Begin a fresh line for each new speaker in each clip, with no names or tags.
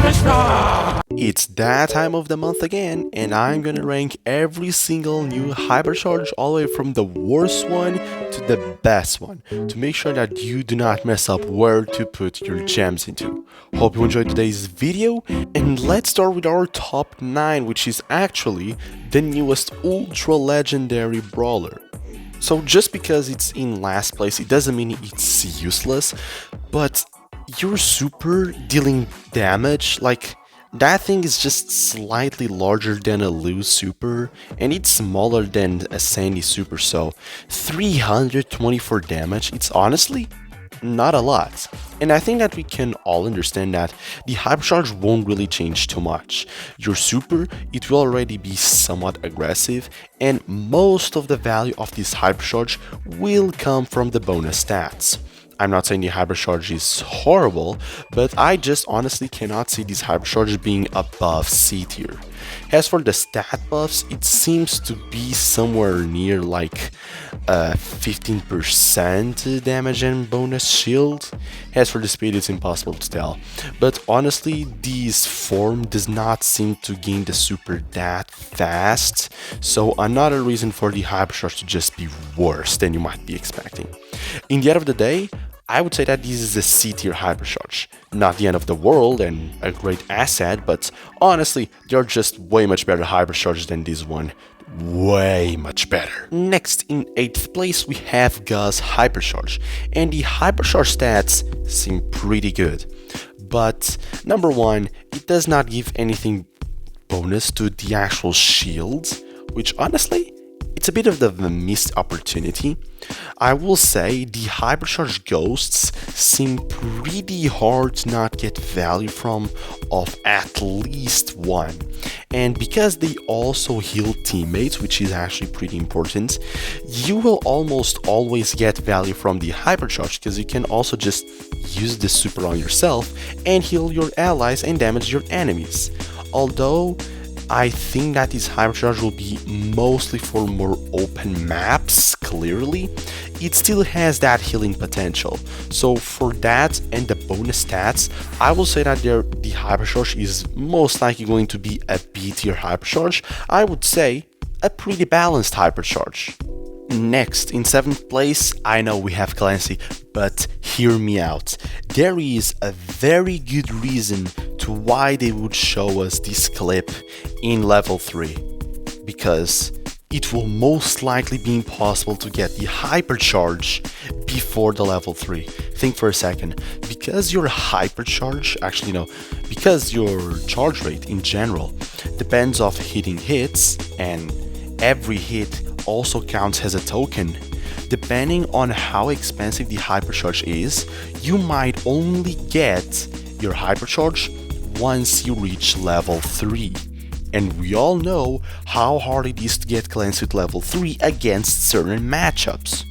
It's that time of the month again, and I'm gonna rank every single new Hypercharge all the way from the worst one to the best one to make sure that you do not mess up where to put your gems into. Hope you enjoyed today's video, and let's start with our top 9, which is actually the newest ultra legendary brawler. So just because it's in last place, it doesn't mean it's useless, but your super dealing damage, like, that thing is just slightly larger than a Luz super, and it's smaller than a Sandy super, so 324 damage, it's honestly not a lot. And I think that we can all understand that the Hypercharge won't really change too much. Your super, it will already be somewhat aggressive, and most of the value of this Hypercharge will come from the bonus stats. I'm not saying the Hypercharge is horrible, but I just honestly cannot see this Hypercharge being above C tier. As for the stat buffs, it seems to be somewhere near like 15% damage and bonus shield. As for the speed, it's impossible to tell. But honestly, this form does not seem to gain the super that fast, so another reason for the Hypercharge to just be worse than you might be expecting. In the end of the day, I would say that this is a C tier Hypercharge. Not the end of the world and a great asset, but honestly, there are just way much better Hypercharges than this one. Way much better. Next, in 8th place, we have Guz's Hypercharge, and the Hypercharge stats seem pretty good. But number one, it does not give anything bonus to the actual shield, which honestly, it's a bit of a missed opportunity. I will say the Hypercharge Ghosts seem pretty hard to not get value from of at least one. And because they also heal teammates, which is actually pretty important, you will almost always get value from the Hypercharge because you can also just use the super on yourself and heal your allies and damage your enemies. Although I think that this Hypercharge will be mostly for more open maps, clearly. It still has that healing potential. So for that and the bonus stats, I will say that the Hypercharge is most likely going to be a B tier Hypercharge. I would say a pretty balanced Hypercharge. Next, in 7th place, I know we have Clancy, but hear me out. There is a very good reason to why they would show us this clip in level 3. Because it will most likely be impossible to get the Hypercharge before the level 3. Think for a second. Because your Hypercharge, actually no, because your charge rate in general depends off hitting hits, and every hit also counts as a token. Depending on how expensive the Hypercharge is, you might only get your Hypercharge once you reach level 3. And we all know how hard it is to get Clancy with level 3 against certain matchups.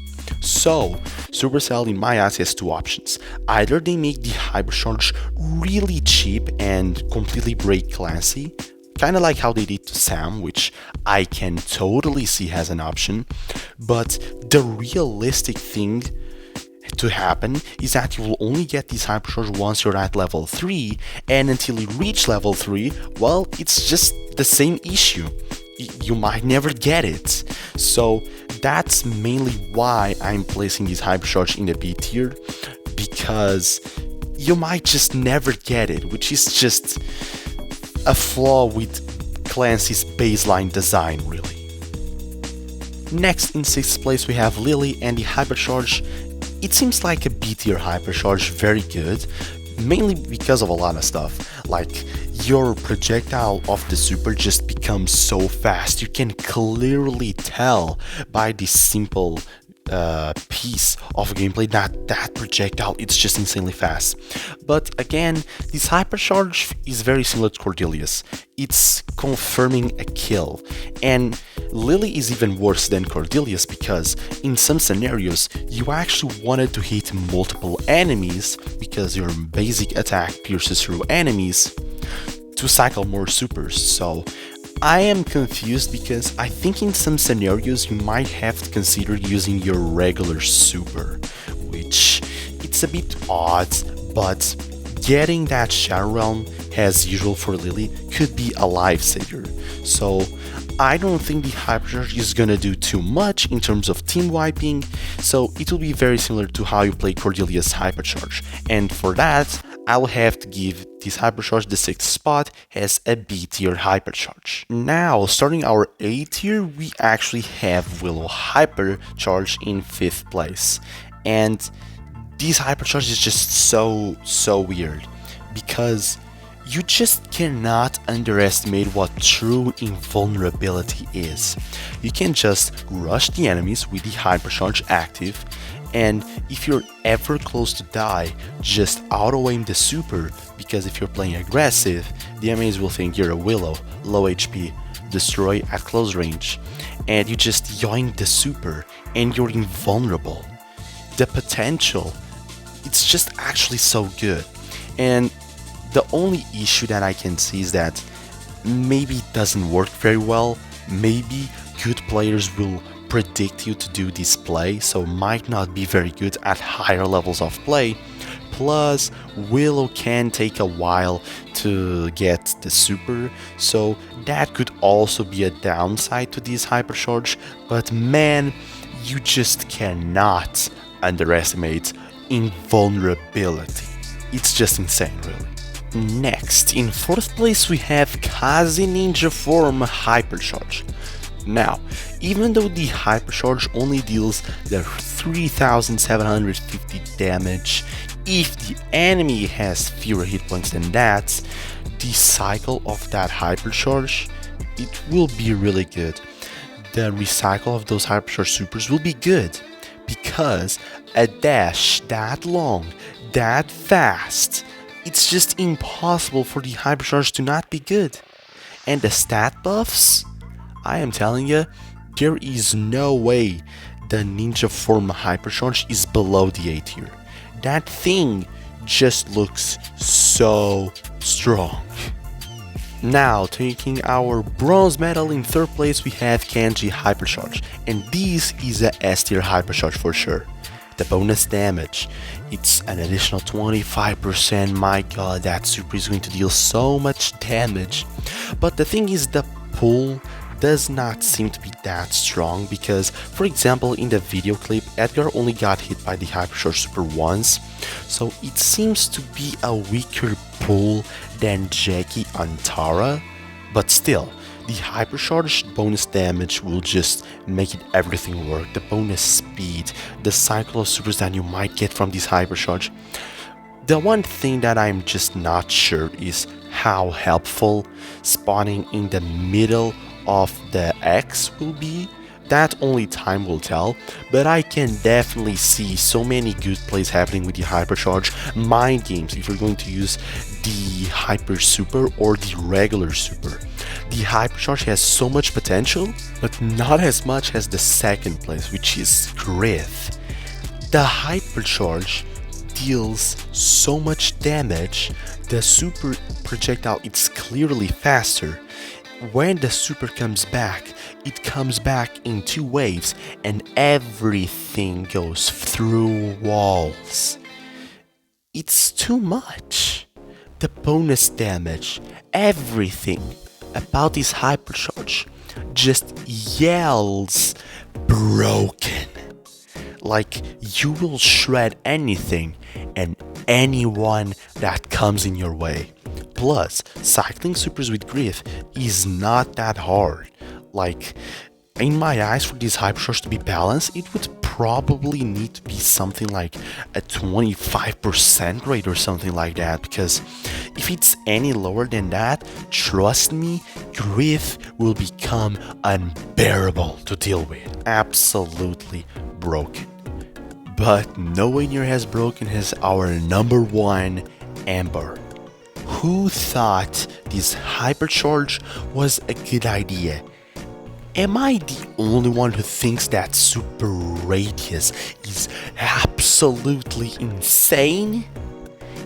So, Supercell in my eyes has two options. Either they make the Hypercharge really cheap and completely break Clancy, kind of like how they did to Sam, which I can totally see as an option, but the realistic thing to happen is that you will only get this Hypercharge once you're at level 3, and until you reach level 3, well, it's just the same issue. You might never get it. So that's mainly why I'm placing this Hypercharge in the B tier, because you might just never get it, which is just a flaw with Clancy's baseline design, really. Next, in 6th place, we have Lily, and the Hypercharge. It seems like a B tier Hypercharge, very good, mainly because of a lot of stuff. Like, your projectile of the super just becomes so fast. You can clearly tell by this simple piece of gameplay that projectile, it's just insanely fast. But again, this Hypercharge is very similar to Cordelia's. It's confirming a kill, and Lily is even worse than Cordelia's because in some scenarios you actually wanted to hit multiple enemies because your basic attack pierces through enemies to cycle more supers. So I am confused because I think in some scenarios you might have to consider using your regular super, which it's a bit odd, but getting that Shadow Realm as usual for Lily, could be a lifesaver. So I don't think the Hypercharge is gonna do too much in terms of team wiping, so it will be very similar to how you play Cordelia's Hypercharge. And for that, I will have to give this Hypercharge the 6th spot as a B tier Hypercharge. Now, starting our A tier, we actually have Willow Hypercharge in 5th place. And this Hypercharge is just so weird, because you just cannot underestimate what true invulnerability is. You can just rush the enemies with the Hypercharge active, and if you're ever close to die, just auto-aim the super, because if you're playing aggressive, the enemies will think you're a Willow, low HP, destroy at close range, and you just yoink the super, and you're invulnerable. The potential, it's just actually so good. And the only issue that I can see is that maybe it doesn't work very well. Maybe good players will predict you to do this play, so might not be very good at higher levels of play. Plus, Willow can take a while to get the super, so that could also be a downside to this Hypercharge. But man, you just cannot underestimate invulnerability. It's just insane, really. Next, in 4th place we have Kaze Ninja Form Hypercharge. Now, even though the Hypercharge only deals the 3750 damage, if the enemy has fewer hit points than that, the cycle of that Hypercharge, it will be really good. The recycle of those Hypercharge supers will be good, because a dash that long, that fast, it's just impossible for the Hypercharge to not be good. And the stat buffs, I am telling you, there is no way the Ninja Form Hypercharge is below the A tier. That thing just looks so strong. Now, taking our bronze medal in 3rd place, we have Kenji Hypercharge, and this is a S tier Hypercharge for sure. The bonus damage, it's an additional 25%. My god, that super is going to deal so much damage. But the thing is, the pull does not seem to be that strong, because, for example, in the video clip, Edgar only got hit by the Hypercharge super once, so it seems to be a weaker pull than Jackie on Tara. But still, the Hypercharge bonus damage will just make it everything work. The bonus speed, the cycle of supers that you might get from this Hypercharge. The one thing that I'm just not sure is how helpful spawning in the middle of the X will be. That only time will tell, but I can definitely see so many good plays happening with the Hypercharge. Mind games if you're going to use the Hyper Super or the regular Super. The Hypercharge has so much potential, but not as much as the 2nd place, which is Griff. The Hypercharge deals so much damage, the super projectile is clearly faster. When the super comes back, it comes back in 2 waves, and everything goes through walls. It's too much. The bonus damage, everything about this Hypercharge just yells broken. Like, you will shred anything and anyone that comes in your way. Plus, cycling supers with Griff is not that hard. Like, in my eyes, for this Hypercharge to be balanced, it would probably need to be something like a 25% rate or something like that, because if it's any lower than that, trust me, Griff will become unbearable to deal with. Absolutely broken. But nowhere near as broken as our number 1, Amber. Who thought this Hypercharge was a good idea? Am I the only one who thinks that super radius is absolutely insane?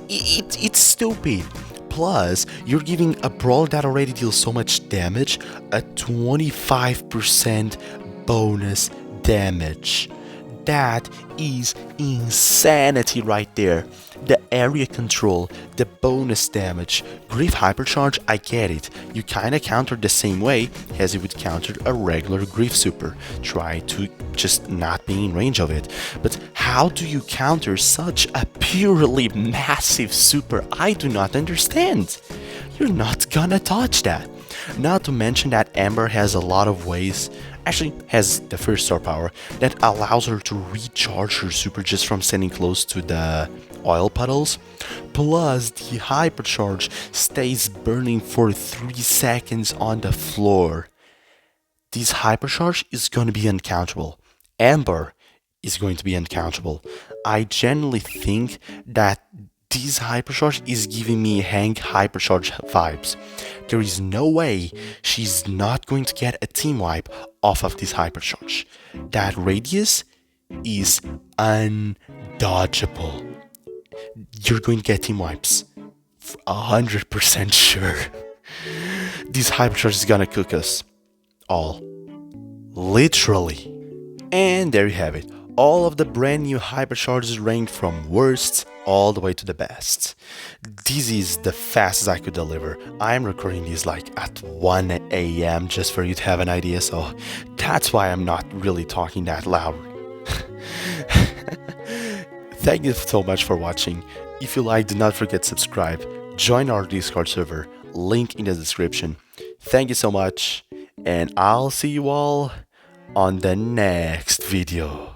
It's stupid. Plus, you're giving a brawler that already deals so much damage a 25% bonus damage. That is insanity right there. The area control, the bonus damage, Grief Hypercharge, I get it. You kinda counter the same way as you would counter a regular Grief Super. Try to just not be in range of it. But how do you counter such a purely massive super? I do not understand. You're not gonna touch that. Not to mention that Amber has a lot of ways, actually has the first star power, that allows her to recharge her super just from standing close to the oil puddles. Plus, the Hypercharge stays burning for 3 seconds on the floor. This Hypercharge is going to be uncountable. Amber is going to be uncountable. I genuinely think that this Hypercharge is giving me Hank Hypercharge vibes. There is no way she's not going to get a team wipe off of this Hypercharge. That radius is undodgeable. You're going to get team wipes. 100% sure. This Hypercharge is gonna cook us all. Literally. And there you have it. All of the brand new Hypercharges ranked from worst all the way to the best. This is the fastest I could deliver. I am recording this like at 1 a.m. just for you to have an idea, so that's why I'm not really talking that loud. Thank you so much for watching. If you like, do not forget to subscribe. Join our Discord server, link in the description. Thank you so much, and I'll see you all on the next video.